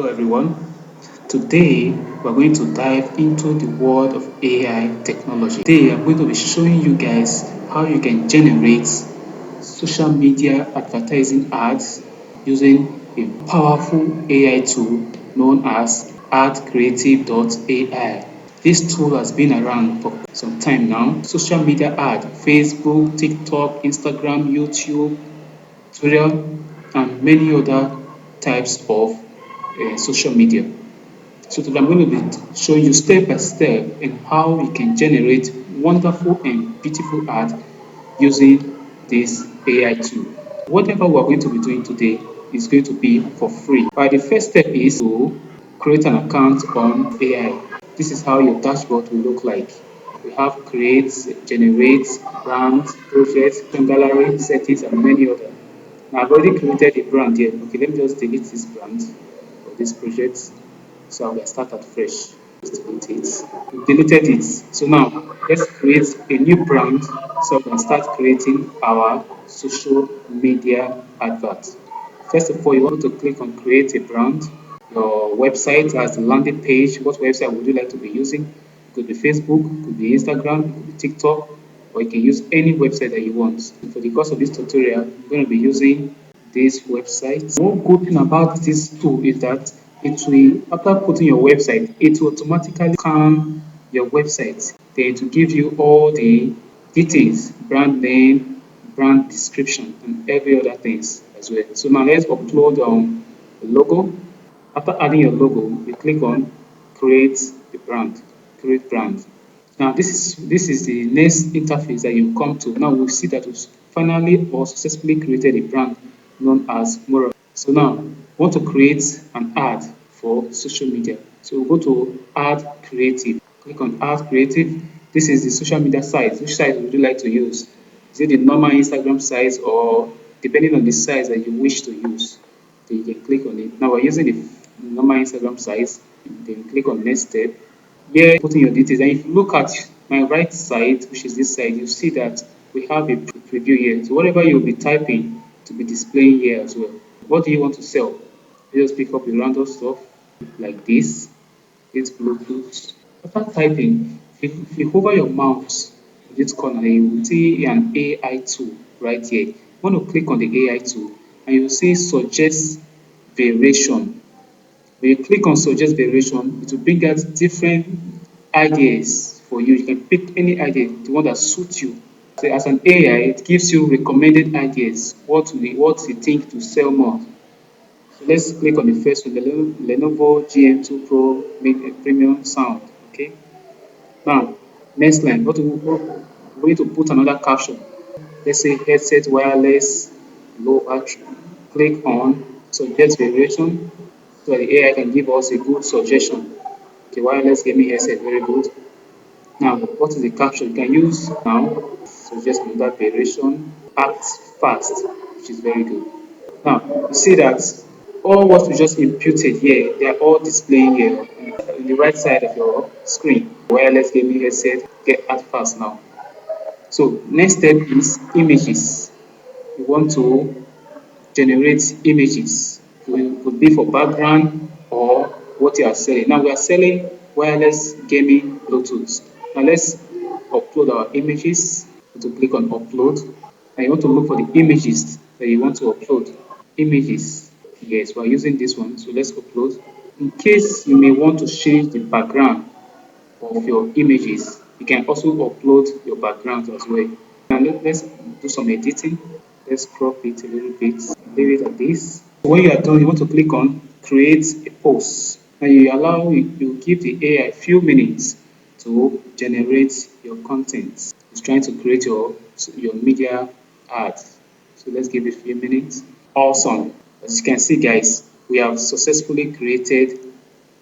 Hello everyone. Today we're going to dive into the world of AI technology. Today I'm going to be showing you guys how you can generate social media advertising ads using a powerful AI tool known as Adcreative.ai. This tool has been around for some time now. Social media ad, Facebook, TikTok, Instagram, YouTube, Twitter, and many other types of social media. So today I'm going to be showing you step by step in how you can generate wonderful and beautiful art using this AI tool. Whatever we're going to be doing today is going to be for free. But the first step is to create an account on AI. This is how your dashboard will look like. We have create, generate, brand, project, gallery, settings, and many others. Now I've already created a brand here. Okay, let me just delete this brand or this project. So I will start at fresh. Just delete it. We deleted it. So now let's create a new brand so we can start creating our social media advert. First of all, you want to click on create a brand. Your website has the landing page. What website would you like to be using? It could be Facebook, it could be Instagram, it could be TikTok, or you can use any website that you want. For the course of this tutorial, I'm going to be using this website. One good thing about this tool is that it will, after putting your website, it will automatically scan your website. Then to give you all the details, brand name, brand description, and every other things as well. So now let's upload the logo. After adding your logo, you click on create a brand, create brand. Now this is the next interface that you come to. Now we'll see that we've finally or successfully created a brand known as Mora. So now we want to create an ad for social media. So we'll go to add creative. Click on add creative. This is the social media site. Which site would you like to use? Is it the normal Instagram site or depending on the size that you wish to use? Then you can click on it. Now we're using the normal Instagram size. Then click on next step. Here, put in your details. And if you look at my right side, which is this side, you see that we have a preview here. So whatever you'll be typing to be displaying here as well. What do you want to sell? You just pick up a random stuff like this. It's Bluetooth. After typing, if you hover your mouse in this corner, you will see an AI tool right here. You want to click on the AI tool and you will see suggest variation. When you click on suggest variation, it will bring out different ideas for you. You can pick any idea, the one that suits you. So as an AI, it gives you recommended ideas, what you think to sell more. So let's click on the first one, the Lenovo GM2 Pro Premium Sound. Okay. Now, next line, we need to put another caption. Let's say headset wireless low battery. Click on suggest variation so the AI can give us a good suggestion. Okay, wireless gaming headset, very good. Now, what is the caption? You can use now, suggest another variation, act fast, which is very good. Now, you see that all what we just imputed here, they are all displaying here on the right side of your screen. Wireless gaming headset, get act fast now. So, next step is images. You want to generate images. It could be for background or what you are selling. Now we are selling wireless gaming Bluetooth. Now let's upload our images. To click on upload. And you want to look for the images that you want to upload. Images. Yes, we are using this one. So let's upload. In case you may want to change the background of your images, you can also upload your background as well. Now let's do some editing. Let's crop it a little bit, leave it at this. When you are done, you want to click on create a post. And you give the AI a few minutes to generate your content. It's trying to create your media ad. So let's give it a few minutes. Awesome. As you can see, guys, we have successfully created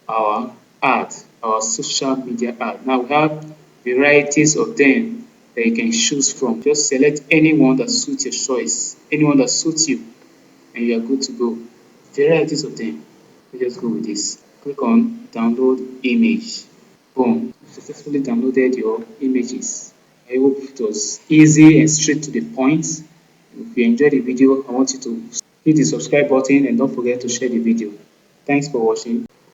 our ad, our social media ad. Now we have varieties of them that you can choose from. Just select anyone that suits your choice, anyone that suits you, and you are good to go. Varieties of them. Let's just go with this. Click on download image. Boom. Successfully downloaded your images. I hope it was easy and straight to the point. If you enjoyed the video, I want you to hit the subscribe button and don't forget to share the video. Thanks for watching.